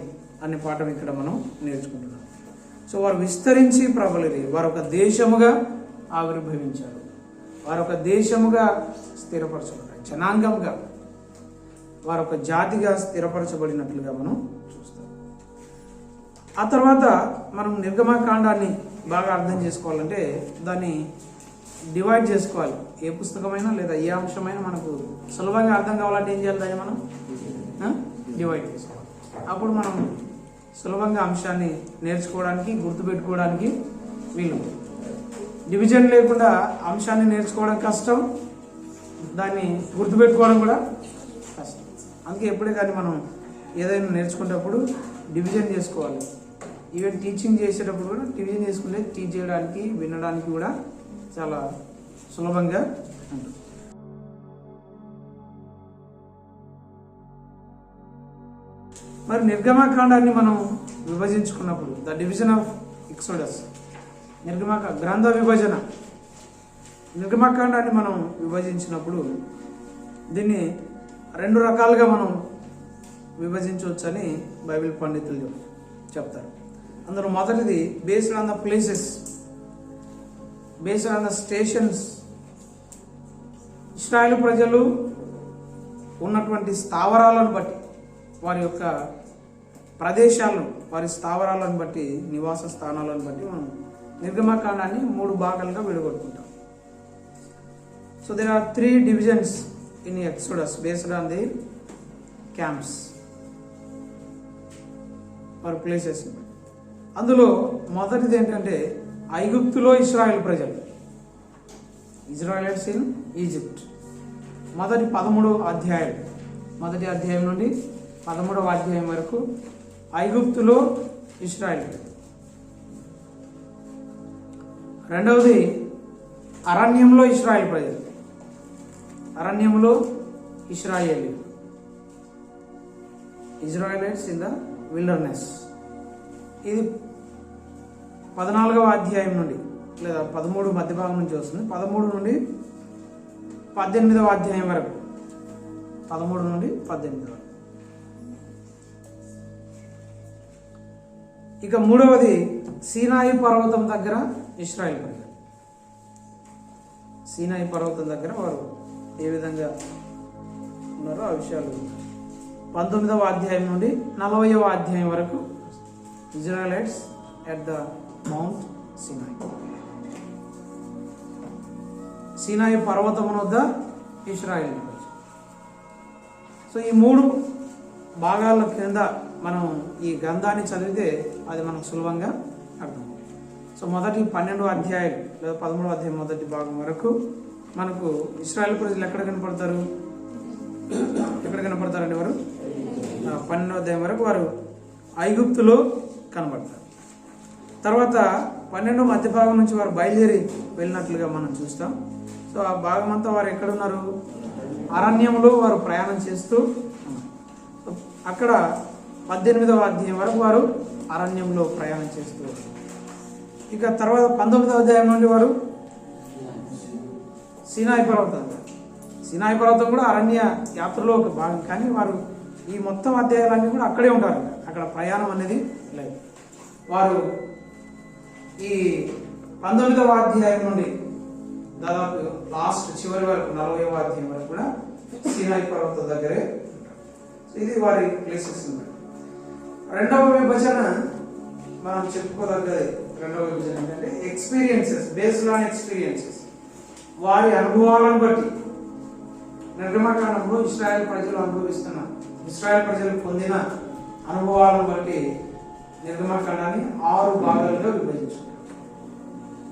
అనే పాఠం ఇక్కడ మనం నేర్చుకుంటున్నాం. సో వారు విస్తరించి ప్రబలిరి, వారు ఒక దేశముగా ఆవిర్భవించారు, వారు ఒక దేశముగా స్థిరపరచబడ్డారు, జనాంగంగా వారు ఒక జాతిగా స్థిరపరచబడినట్లుగా మనం చూస్తాం. ఆ తర్వాత మనం నిర్గమకాండాన్ని బాగా అర్థం చేసుకోవాలంటే దాన్ని డివైడ్ చేసుకోవాలి. ఏ పుస్తకమైనా లేదా ఏ అంశమైనా మనకు సులభంగా అర్థం కావాలంటే ఏం చేయాలి, దాన్ని మనం డివైడ్ చేసుకోవాలి. అప్పుడు మనం సులభంగా అంశాన్ని నేర్చుకోవడానికి, గుర్తుపెట్టుకోవడానికి వీలు. డివిజన్ లేకుండా అంశాన్ని నేర్చుకోవడం కష్టం, దాన్ని గుర్తుపెట్టుకోవడం కూడా కష్టం. అందుకే ఎప్పుడే కానీ మనం ఏదైనా నేర్చుకునేటప్పుడు డివిజన్ చేసుకోవాలి. ఈవెన్ టీచింగ్ చేసేటప్పుడు కూడా డివిజన్ చేసుకుంటే టీచ్ చేయడానికి, వినడానికి కూడా చాలా సులభంగా ఉంటుంది. మరి నిర్గమకాండాన్ని మనం విభజించుకున్నప్పుడు, ద డివిజన్ ఆఫ్ ఎక్సోడస్, గ్రంథ విభజన, నిర్గమకాండాన్ని మనం విభజించినప్పుడు దీన్ని 2 రకాలుగా మనం విభజించవచ్చని బైబిల్ పండితులు చెప్తారు. అందులో మొదటిది based on the places, based on the stations. ఇశ్రాయేలు ప్రజలు ఉన్నటువంటి స్థావరాలను బట్టి, వారి యొక్క ప్రదేశాలను, వారి స్థావరాలను బట్టి, నివాస స్థానాలను బట్టి మనం నిర్గమకాండాన్ని 3 భాగాలుగా విడగొట్టుకుంటాం. So there are 3 divisions in Exodus based on the camps or places. అందులో మొదటిది ఏంటంటే ఐగుప్తులో ఇశ్రాయేల్ ప్రజలు, ఇజ్రాయెలైట్స్ ఇన్ ఈజిప్ట్. మొదటి 13 అధ్యాయాలు, మొదటి అధ్యాయం నుండి 13వ అధ్యాయం వరకు ఐగుప్తులో ఇశ్రాయేల్. రెండవది అరణ్యంలో ఇశ్రాయేల్ ప్రజలు, అరణ్యంలో ఇశ్రాయేలు, ఇజ్రాయెలైట్స్ ఇన్ ద విల్డర్నెస్. ఇది 14వ అధ్యాయం నుండి లేదా 13 మధ్య భాగం నుంచి వస్తుంది. 13 నుండి 18వ అధ్యాయం వరకు, 13 నుండి 18 వరకు. ఇక మూడవది సీనాయి పర్వతం దగ్గర ఇశ్రాయేల్ ప్రజలు. సీనాయి పర్వతం దగ్గర వారు ఏ విధంగా ఉన్నారో ఆ విషయాలు 19వ అధ్యాయం నుండి 40వ అధ్యాయం వరకు ఇజ్రాయెలైట్స్ ఎట్ ద మౌంట్ సీనాయి, సీనాయి పర్వతం వద్ద ఇశ్రాయేల్. సో ఈ 3 భాగాల కింద మనం ఈ గ్రంథాన్ని చదివితే అది మనకు సులభంగా అర్థం. సో మొదటి 12 అధ్యాయాలు లేదా 13వ అధ్యాయం మొదటి భాగం వరకు మనకు ఇశ్రాయేల్ ప్రజలు ఎక్కడ కనపడతారండి? వారు 12వ అధ్యాయం వరకు వారు ఐగుప్తులో కనబడతారు. తర్వాత 12వ మధ్య భాగం నుంచి వారు బయలుదేరి వెళ్ళినట్లుగా మనం చూస్తాం. సో ఆ భాగం అంతా వారు ఎక్కడున్నారు? అరణ్యంలో వారు ప్రయాణం చేస్తూ అక్కడ 18వ అధ్యాయం వరకు వారు అరణ్యంలో ప్రయాణం చేస్తూ ఉన్నారు. ఇక తర్వాత 19వ అధ్యాయం నుండి వారు సీనాయి పర్వతం కూడా అరణ్య యాత్రలో ఒక భాగం. కానీ వారు ఈ మొత్తం అధ్యాయాలన్నీ కూడా అక్కడే ఉంటారు. అక్కడ ప్రయాణం అనేది లేదు. వారు ఈ 19వ అధ్యాయం నుండి దాదాపు లాస్ట్ చివరి వరకు 40వ అధ్యాయం వరకు కూడా సీనాయి పర్వతం దగ్గరే ఉంటారు. ఇది వారి ప్లేసెస్ ఉన్నాయి. రెండవ విభజన మనం చెప్పుకోదగ్గది. రెండవ విభజన ఏంటంటే ఎక్స్పీరియన్సెస్, బేస్డ్ ఆన్ ఎక్స్పీరియన్సెస్. వారి అనుభవాలను బట్టి నిర్గమకాండంలో ఇశ్రాయేల్ ప్రజలు పొందిన అనుభవాలను బట్టి నిర్గమకాండాన్ని 6 భాగాలుగా విభజించుకుంటారు.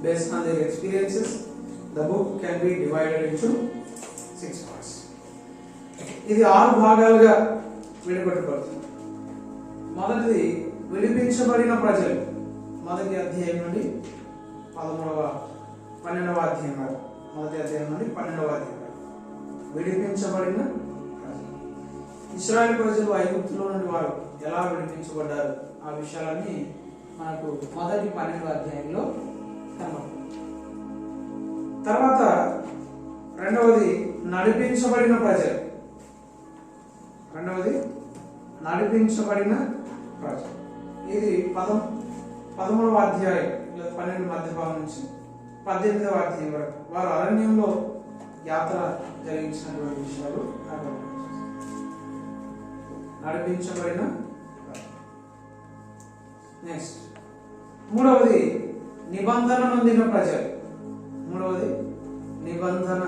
Based on their experiences the book can be divided into 6 parts. ఇది 6 భాగాలుగా విడగొట్టబడుతుంది. మొదటిది విడిపించబడిన ప్రజలు. మొదటి అధ్యాయం నుండి 12వ అధ్యాయం వరకు, మొదటి అధ్యాయం నుండి 12వ అధ్యాయం వరకు విడిపించబడిన ప్రజలు. ఇశ్రాయేల్ ప్రజలు ఐగుప్తులో నుండి వారు ఎలా విడిపించబడ్డారు ఆ విషయాలన్నీ మనకు మొదటి 12వ అధ్యాయంలో కనబడుతుంది. తర్వాత రెండవది నడిపించబడిన ప్రజలు. ఇది 13వ అధ్యాయం 12 మధ్య భాగం నుంచి 18వ అధ్యాయం వరకు వారు అరణ్యంలో యాత్ర జరిగించినటువంటి విషయాలు నడిపించబడిన. నెక్స్ట్ మూడవది నిబంధన నొందిన ప్రజలు. నిబంధన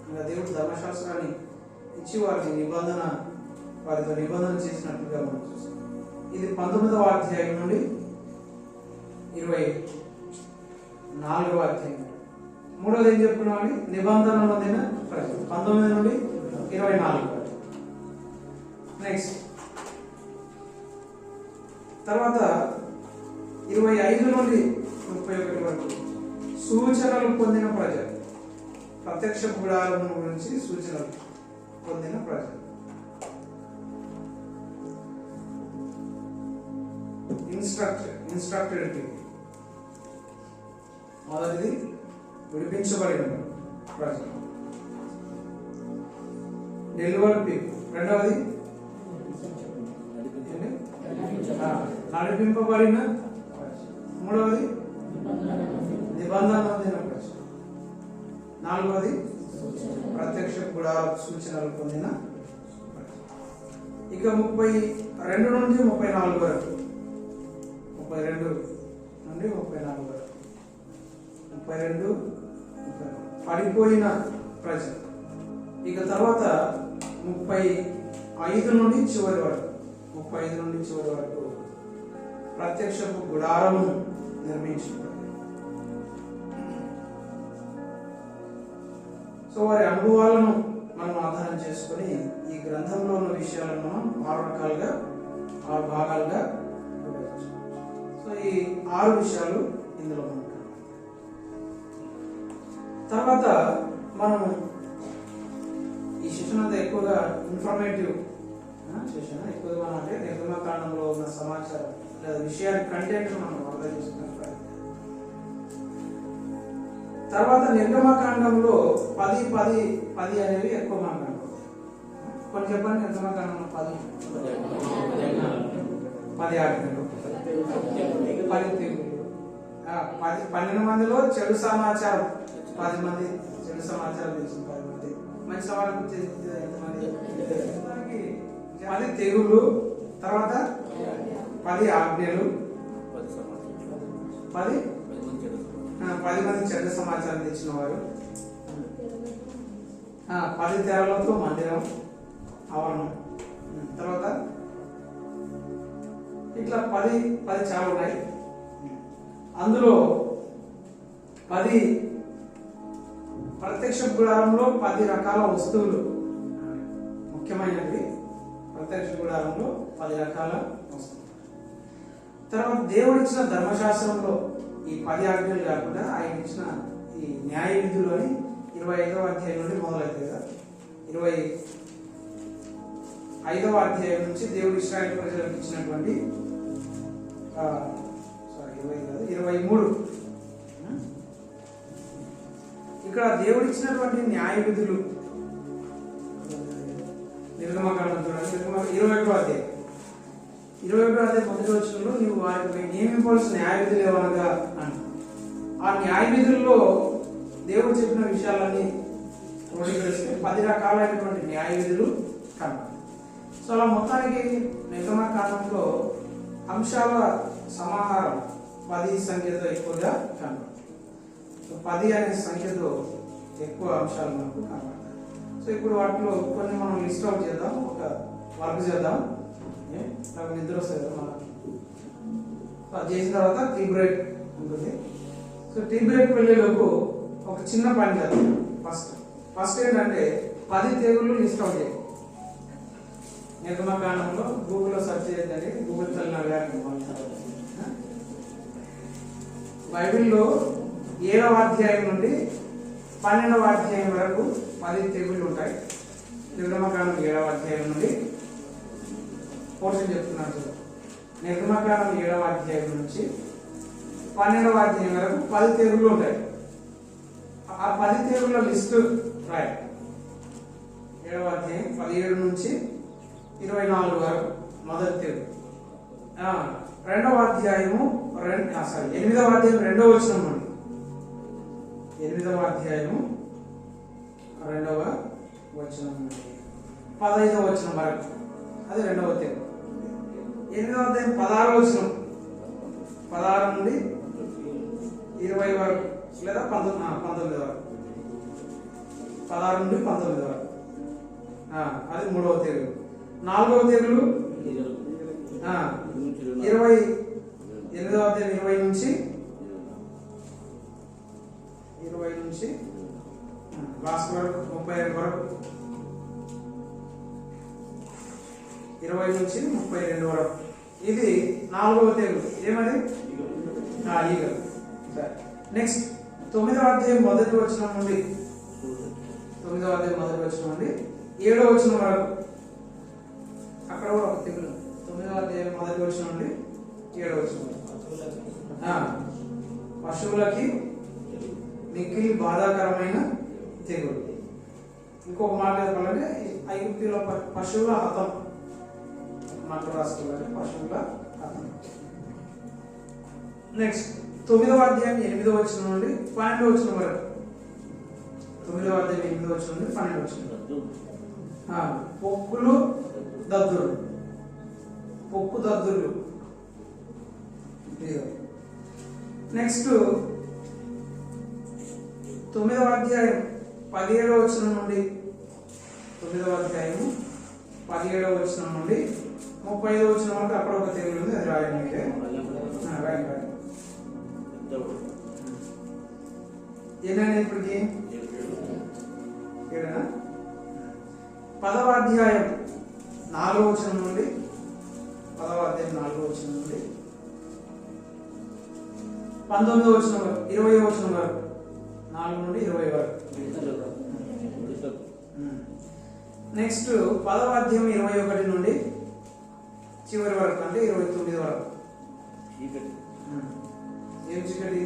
ఇంకా దేవుడు ధర్మశాస్త్రాన్ని ఇచ్చి వారితో నిబంధన చేసినట్లుగా మనం చూస్తాం. ఇది 19వ అధ్యాయం నుండి 24వ అధ్యాయం. మూడవది ఏం చెప్పుకున్నామని నిబంధన నొందిన ప్రజలు 19 నుండి 24. నెక్స్ట్ తర్వాత 25 నుండి 31 వరకు సూచనలు పొందిన ప్రజలు. ప్రత్యక్ష గుడారం గురించి సూచనలు పొందిన ప్రజలు. Instructed people. మొదటిది విడిపించబడిన ప్రజలు, డెలివర్డ్ పీపుల్. రెండవది నడిపింపబడిన. మూడవది నిబంధన పొందిన ప్రజలు. నాలుగవది ప్రత్యక్ష గుడార సూచనలు పొందిన. ఇక 32 నుండి 34 వరకు 32 నుండి 34 వరకు 32 పడిపోయిన ప్రజలు. ఇక తర్వాత 35 నుండి చివరి వరకు ప్రత్యక్షపు గుడారము నిర్మించబడింది. సో వారి అనుభవాలను మనం ఆధారం చేసుకొని ఈ గ్రంథంలో ఉన్న విషయాలను మనం 6 భాగాలుగా విభజించాం. సో ఈ 6 విషయాలు ఇందులో ఉంటాయి. తర్వాత మనం ఈ సెషన్ అంతా ఎక్కువగా ఇన్ఫర్మేటివ్ సెషన్. ఎక్కువగా మనం అంటే నిర్గమకాండంలో ఉన్న సమాచారం లేదా విషయాన్ని కంటెంట్ మనం అర్థం చేసుకునే ప్రయత్నం. తర్వాత నిర్గమకాండంలో 10 అనేవి ఎక్కువ మనం కనపడతాయి. కొన్ని చెప్పండి. నిర్గమకాండంలో 10 ఆజ్ఞలు, 10 తెగులు, 12 మందిలో చెడు సమాచారం, 10 మంది చెడు సమాచారం తెలిసిన 10 మంది, మంచి సమాచారం ఎంతమంది, 10 తెగులు, తర్వాత 10 ఆజ్ఞలు, 10 మంది చెడ్డ సమాచారం తెచ్చిన వారు, 10 తెరలతో మందిరం ఆవరణం. తర్వాత ఇట్లా 10 చాలా ఉన్నాయి. అందులో 10 ప్రత్యక్ష గుడారంలో 10 రకాల వస్తువులు ముఖ్యమైనవి. ప్రత్యక్ష గుడారంలో 10 రకాల వస్తువులు. తర్వాత దేవుడు ఇచ్చిన ధర్మశాస్త్రంలో ఈ 10 ఆజ్ఞలు కాకుండా ఆయన ఇచ్చిన ఈ న్యాయ విధులని 25వ అధ్యాయం నుండి మొదలవుతాయి కదా. 5వ అధ్యాయం నుంచి దేవుడు ఇశ్రాయేలు ప్రజలకు ఇచ్చినటువంటి 23 ఇక్కడ దేవుడు ఇచ్చినటువంటి న్యాయ విధులు నిర్గమకాండం చూడండి. 21వ అధ్యాయం 21వ అధ్యాయం మొదటి వచనంలో నీవు వారికి నియమించవలసిన న్యాయ విధులు ఏమనగా అని ఆ న్యాయ విధుల్లో దేవుడు చెప్పిన విషయాలన్నీ క్రోడీకరిస్తే 10 రకాలైనటువంటి న్యాయ విధులు కనబడతాయి. సో అలా మొత్తానికి నిర్గమకాండంలో అంశాల సమాహారం 10 సంఖ్యతో ఎక్కువగా కనబడుతుంది. 10 అనే సంఖ్యతో ఎక్కువ అంశాలు మనకు కనబడతాయి. సో ఇప్పుడు వాటిలో కొన్ని మనం లిస్ట్ అవుట్ చేద్దాం, ఒక వర్క్ చేద్దాం. నాకు నిద్ర వస్తుంది కదా మనకి. అది చేసిన తర్వాత టీ బ్రేక్ ఉంటుంది. సో టీ బ్రేక్ వెళ్ళేలోపు ఒక చిన్న పని చేద్దాం. ఫస్ట్ ఏంటంటే 10 తెగుళ్ళు లిస్ట్ అవుట్ చేయాలి. నిర్గమకాండంలో గూగుల్లో సెర్చ్ చేయండి. గూగుల్ తల్లి బైబిల్లో 7వ అధ్యాయం నుండి 12వ అధ్యాయం వరకు 10 తెగుళ్ళు ఉంటాయి. నిర్గమకాండం 7వ అధ్యాయం నుండి పోర్షన్ చెప్తున్నాను. నిర్గమకాండం 7వ అధ్యాయం నుంచి 12వ అధ్యాయం వరకు 10 తెగుళ్ళు ఉంటాయి. ఆ 10 తెగుళ్ళ లిస్టు రాయి. 7వ అధ్యాయం 17 నుంచి 24 వరకు మొదటి తెగులు. 8వ అధ్యాయము 8వ అధ్యాయం 2వ వచనం నుండి 8వ అధ్యాయము 2వ వచనం నుండి 15వ వచనం వరకు అది 2వ తెగులు. 8వ అధ్యాయం 16వ వచనం 16 నుండి 20 వరకు లేదా 19 వరకు 16 నుండి 19 వరకు అది 3వ తెగులు. 4వ తెగులు 8వ అధ్యాయం 20 నుంచి లాస్ట్ వరకు 32 వరకు 20 నుంచి 32 వరకు ఇది 4వ తెగులు. ఏమది? ఈగలు. నెక్స్ట్ 9వ అధ్యాయం మొదటి వచనం నుండి 9వ అధ్యాయం మొదటి వచనం నుండి 7వ వచనం వరకు అక్కడ కూడా ఒక తెగులు. 9వ అధ్యాయం మొదటి వచనం నుండి 7వ వచనం పశువులకి మిక్కిలి బాధాకరమైన తెగులు. ఇంకొక మాట చెప్పాలంటే ఐగుప్తుల పశువుల హతం మాట రాసుకోవాలి. పశువుల హతం. నెక్స్ట్ 9వ అధ్యాయం 8వ వచనం నుండి 12వ వచనం వరకు 9వ అధ్యాయం 8వ వచనం నుండి 12వ వచనం పొక్కులు దద్దులు. పొక్కు దద్దులు. నెక్స్ట్ 9వ అధ్యాయం 17వ వచనం నుండి 9వ అధ్యాయం 17వ వచనం నుండి 35వ వచనం వరకు అక్కడ ఒక తెగులు ఉంది. అది రాయండి. ఏదైనా ఇప్పటికి 10వ అధ్యాయం 4వ వచనం నుండి 10వ అధ్యాయం 4వ వచనం నుండి 19వ వచనం వరకు 20వ వచనం వరకు 4 నుండి 20 వరకు. నెక్స్ట్ 10వ అధ్యాయం 21 నుండి చివరి వరకు అంటే 29 వరకు. ఏం చీకటి?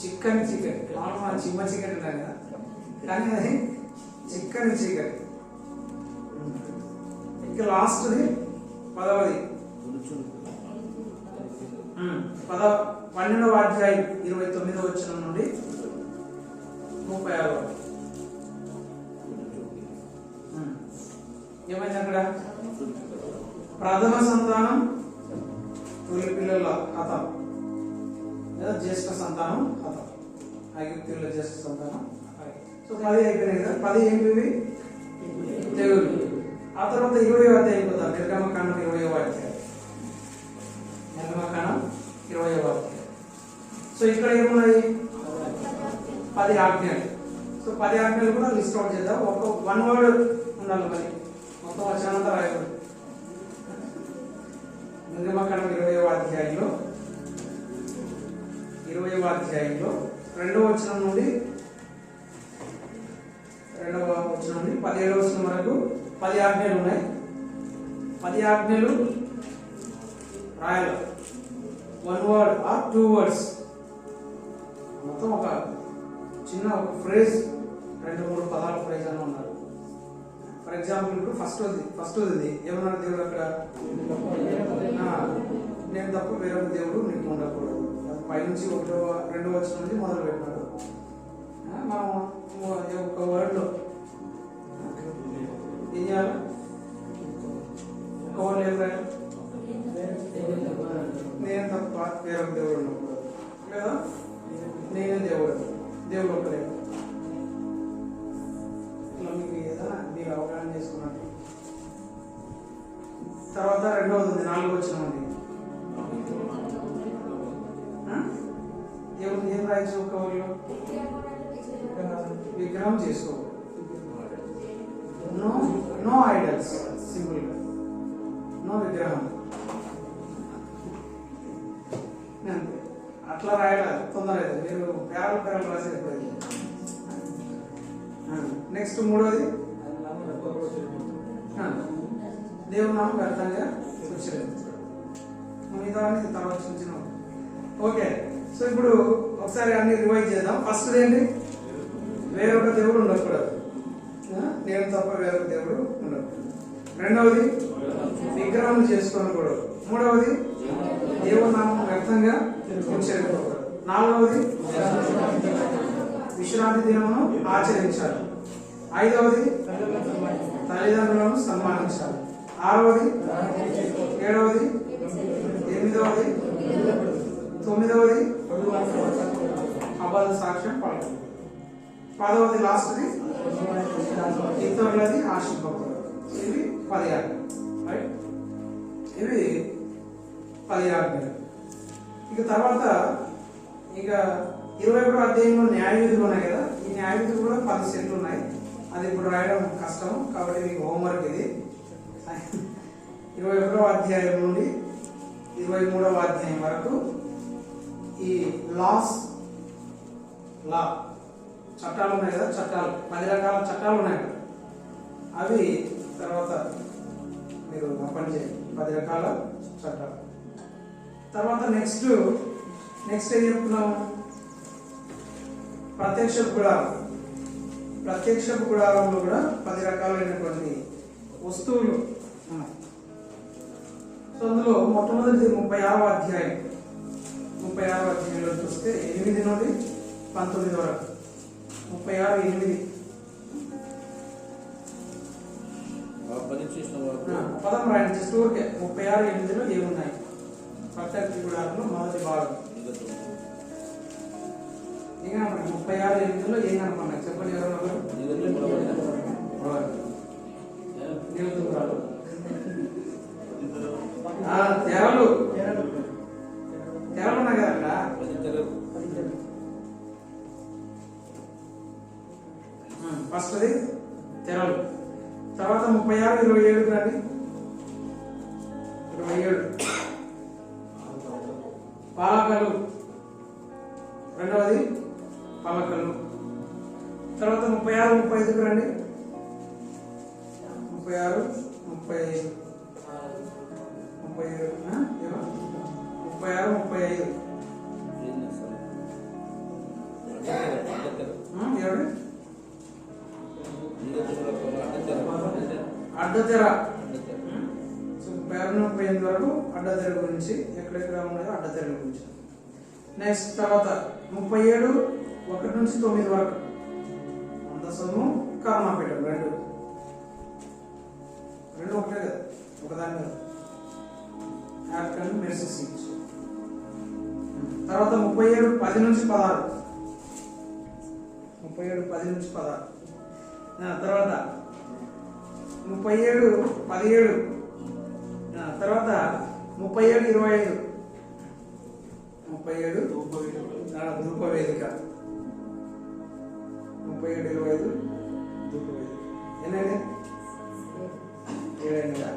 చిక్కని చీకటి. మామూలు చిమ్మ చీకటి ఉంటాయి కదా, కానీ అది చిక్కని చీకటి. ఇంకా లాస్ట్ది 10వది 12వ అధ్యాయం 29వ వచనం నుండి 36 వరకు. ఏమైంది అక్కడ? ప్రథమ సంతానం తొలి పిల్లల హతం లేదా జ్యేష్ఠ సంతానం హతం. ఐగుప్తుల జ్యేష్ఠ సంతానం. సో 10 అయిపోయినాయి కదా. 10 ఏంటివి? తెగులు. ఆ తర్వాత 20వ అధ్యాయం అయిపోతాం. నిర్గమకాండం 20వ అధ్యాయం. నిర్గమకాండం 20వ అధ్యాయం. సో ఇక్కడ ఏమున్నాయి? 10 ఆజ్ఞలు. సో 10 ఆజ్ఞలు కూడా లిస్ట్ అవుట్ చేద్దాం. ఒక 1 వర్డ్ ఉండాలి మరి. మొత్తం వచనంతా రాయకూడదు. నిర్గమకాండం 20వ అధ్యాయంలో 2వ వచనం నుండి 10వ 17వ వచనం వరకు 10 ఆజ్ఞలు ఉన్నాయి. 10 ఆజ్ఞలు రాయాలి. 1 word or 2 words, మొత్తం ఒక చిన్న ఒక ఫ్రేజ్, 2-3 పదాల ఫ్రేజ్ అని ఉన్నారు. ఫర్ ఎగ్జాంపుల్ ఇప్పుడు ఫస్ట్ ఇది ఏమన్నాడు దేవుడు అక్కడ, నేను తప్ప వేరొక దేవుడు నీకు ఉండకూడదు. పైనుంచి 1-2 వచనం నుంచి మొదలు పెట్టినాడు. మనం ఒక వర్డ్లో ఏం చేయాలి? ఒక వర్డ్ ఏం రాయాలి? నేను తప్ప వేరొక దేవుడు ఉండకూడదు లేదా నేనే దేవుడు ఒకరే. ఇట్లా మీకు ఏదైనా మీరు అవగాహన చేసుకున్నట్టు. తర్వాత 2వది 4 వచనం అండి. ఏం రాయొచ్చు ఒక వర్డ్లో? విగ్రహం చేసుకోకూడదు. నో ఐడల్స్, సింపుల్ గా నో విగ్రహం. అంతే, అట్లా రాయడం తొందర లేదు. మీరు పేరాలు రాసేది. నెక్స్ట్ 3వది దేవుడు నామం వ్యర్థంగా ఉచ్చరించడం. మిగతా తర్వాత చిన్న. ఓకే, సో ఇప్పుడు ఒకసారి అన్ని రివైజ్ చేద్దాం. ఫస్ట్ ఏంటి? వేరొక దేవుడు ఉండకూడదు. నేను తప్ప వేరొక దేవుడు ఉండకూడదు. 2వది విగ్రహం చేసుకోకూడదు. 3వది దేవుని నామం వ్యర్థంగా ఉచ్చరించకూడదు. 4వది విశ్రాంతి దినమును ఆచరించాలి. 5వది తల్లిదండ్రులను సన్మానించాలి. 6వది, 7వది, 8వది, 9వది అబద్ధ సాక్ష్యం పలకడం. 10వది లాస్ట్ది ఇతరులది ఆశింపకూడదు. ఇవి 10 ఆజ్ఞలు. రైట్, ఇవి 10 ఆజ్ఞలు. ఇక తర్వాత ఇక 21వ అధ్యాయంలో న్యాయవిధులు ఉన్నాయి కదా. ఈ న్యాయవిధులు కూడా 10 సెట్లు ఉన్నాయి. అది ఇప్పుడు రాయడం కష్టం కాబట్టి మీకు హోంవర్క్ ఇది. 21వ అధ్యాయం నుండి 23వ అధ్యాయం వరకు ఈ లా చట్టాలు ఉన్నాయి కదా. చట్టాలు 10 రకాల చట్టాలు ఉన్నాయి కదా. అవి తర్వాత మీరు పని చేయండి. 10 రకాల చట్టాలు. తర్వాత నెక్స్ట్ ఏం చెప్తున్నాము? ప్రత్యక్ష గుడారంలో కూడా 10 రకాలైనటువంటి వస్తువులు ఉన్నాయి. సో అందులో మొట్టమొదటి 36వ అధ్యాయంలో చూస్తే 8 నుండి 19 వరకు 36:8 పదం రాయండి. జస్ట్ ఊరికే 36:8లో ఏమున్నాయి? ప్రత్యక్ష గుడారంలో మొదటి భాగం. ఏం కనపడి 36:8లో ఏం కనపడినాయి చెప్పండి. ఎవరు తెరలు ఉన్నాయి కదా అక్కడ. ఫస్ట్ది తెరలు. తర్వాత 36:27 రండి. 27 పాలకలు. 2వది పలకలు. తర్వాత 36:35 రండి. 36:35 అడ్డతెర. 36:38 వరకు అడ్డతెర గురించి, ఎక్కడెక్కడ ఉన్నాయో అడ్డతెర గురించి. నెక్స్ట్ తర్వాత 37:1 నుంచి 9 వరకు మందసము కర్మపీఠం. రెండు ఒకటే కదా, ఒకదాని మీద మెర్సీ సీట్. తర్వాత 37:10 నుంచి 16. 37:10 నుంచి 16. తర్వాత 37:17. తర్వాత 37:25. 37 ధూపవేదిక. 37:25 ధూపవేదిక. ఎన్నైనా 7.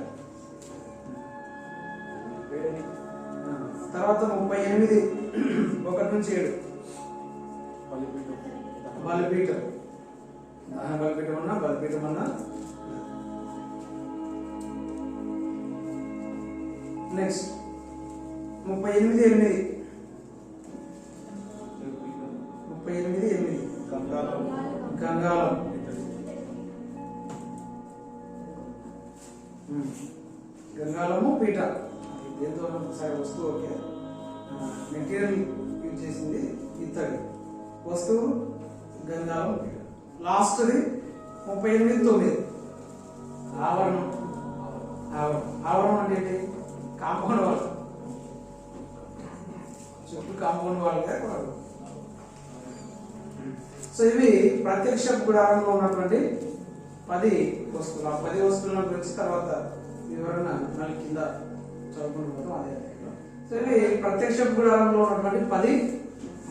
తర్వాత 38:1 నుంచి 7 బలిపీఠం. బలిపీఠం అన్నా నెక్స్ట్ 38:8 గంగాలం. గంగాలము పీట ఎంతో ఒకసారి వస్తువు ఓకే, మెటీరియల్ యూజ్ చేసింది ఇత్తడి, వస్తువు గంగాలం పీట. లాస్ట్ది 38:9 ఆవరణం. ఆవరణం అంటే ఏంటి? కాంపౌండ్ వాల్, చుట్టూ కాంపౌండ్ వాల్ కాదు. సో ఇవి ప్రత్యక్ష గుడారంలో ఉన్నటువంటి 10 వస్తువులు. ఆ 10 వస్తువుల గురించి తర్వాత వివరణ మళ్ళీ కింద చదువుకుంటున్నాం. అదే సో ఇవి ప్రత్యక్ష గుడారంలో ఉన్నటువంటి 10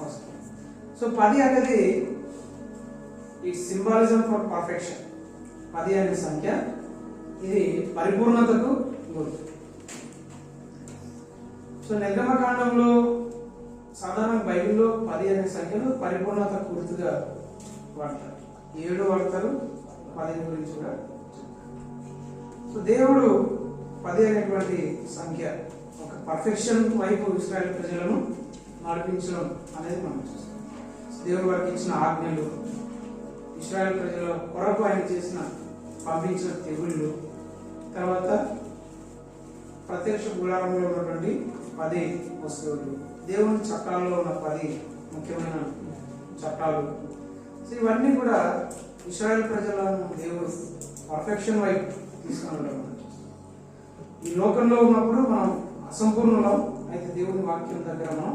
వస్తువులు. సో 10 అనేది ఇట్ సింబాలిజం ఫర్ పర్ఫెక్షన్. 10 అనే సంఖ్య ఇది పరిపూర్ణతకు గుర్తు. సో నిర్గమకాండంలో సాధారణ బైబిల్లో 10 అనే సంఖ్యను పరిపూర్ణత గుర్తుగా వాడతారు. 7 వాడతారు, 10 గురించి కూడా. సో దేవుడు 10 అనేటువంటి సంఖ్య ఒక పర్ఫెక్షన్ వైపు ఇశ్రాయేల్ ప్రజలను నడిపించడం అనేది మనం చూస్తాం. దేవుడు వారికి ఇచ్చిన ఆజ్ఞలు, ఇశ్రాయేల్ ప్రజల కొరకు ఆయన పంపించిన తెగుళ్ళు, తర్వాత ప్రత్యక్ష గుడారంలో ఉన్నటువంటి 10 వస్తువులు, దేవుని చట్టాల్లో ఉన్న 10 ముఖ్యమైన చట్టాలు. సో ఇవన్నీ కూడా ఇశ్రాయేల్ ప్రజలను దేవుడు పర్ఫెక్షన్ వైపు తీసుకుని ఈ లోకంలో ఉన్నప్పుడు మనం అసంపూర్ణులం, అయితే దేవుని వాక్యం దగ్గర మనం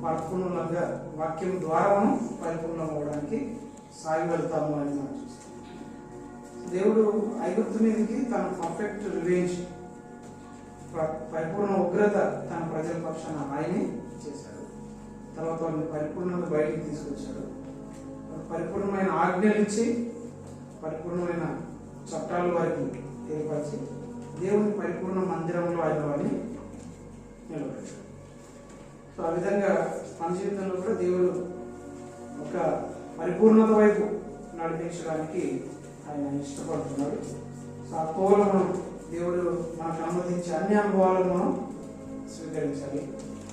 పరిపూర్ణంగా వాక్యం ద్వారా మనం పరిపూర్ణం అవ్వడానికి సాగి వెళ్తాము అని మనం చూస్తాం. దేవుడు ఐగుప్తు మీదకి తన పర్ఫెక్ట్ రివెంజ్, పరిపూర్ణ ఉగ్రత తన ప్రజల పక్షాన ఆయనే చేశాడు. తర్వాత వాళ్ళని పరిపూర్ణంగా బయటికి తీసుకొచ్చాడు. పరిపూర్ణమైన ఆజ్ఞలు ఇచ్చి, పరిపూర్ణమైన చట్టాలు వారికి ఏర్పరిచి దేవుని పరిపూర్ణ మందిరంలో ఆయన వారిని నిలబెట్టాడు. సో ఆ విధంగా మన జీవితంలో కూడా దేవుడు ఒక పరిపూర్ణత వైపు నడిపించడానికి ఆయన ఇష్టపడుతున్నాడు. సో ఆ కోవలో మనం దేవుడు మనకు అనుమతించే అన్ని అనుభవాలను మనం స్వీకరించాలి.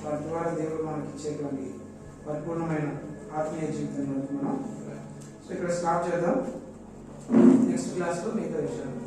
వాటి ద్వారా దేవుడు మనకి ఇచ్చేటువంటి పరిపూర్ణమైన ఆత్మీయ జీవితంలో మనం. సో ఇక్కడ స్టార్ట్ చేద్దాం. నెక్స్ట్ క్లాస్లో మిగతా విషయాలు.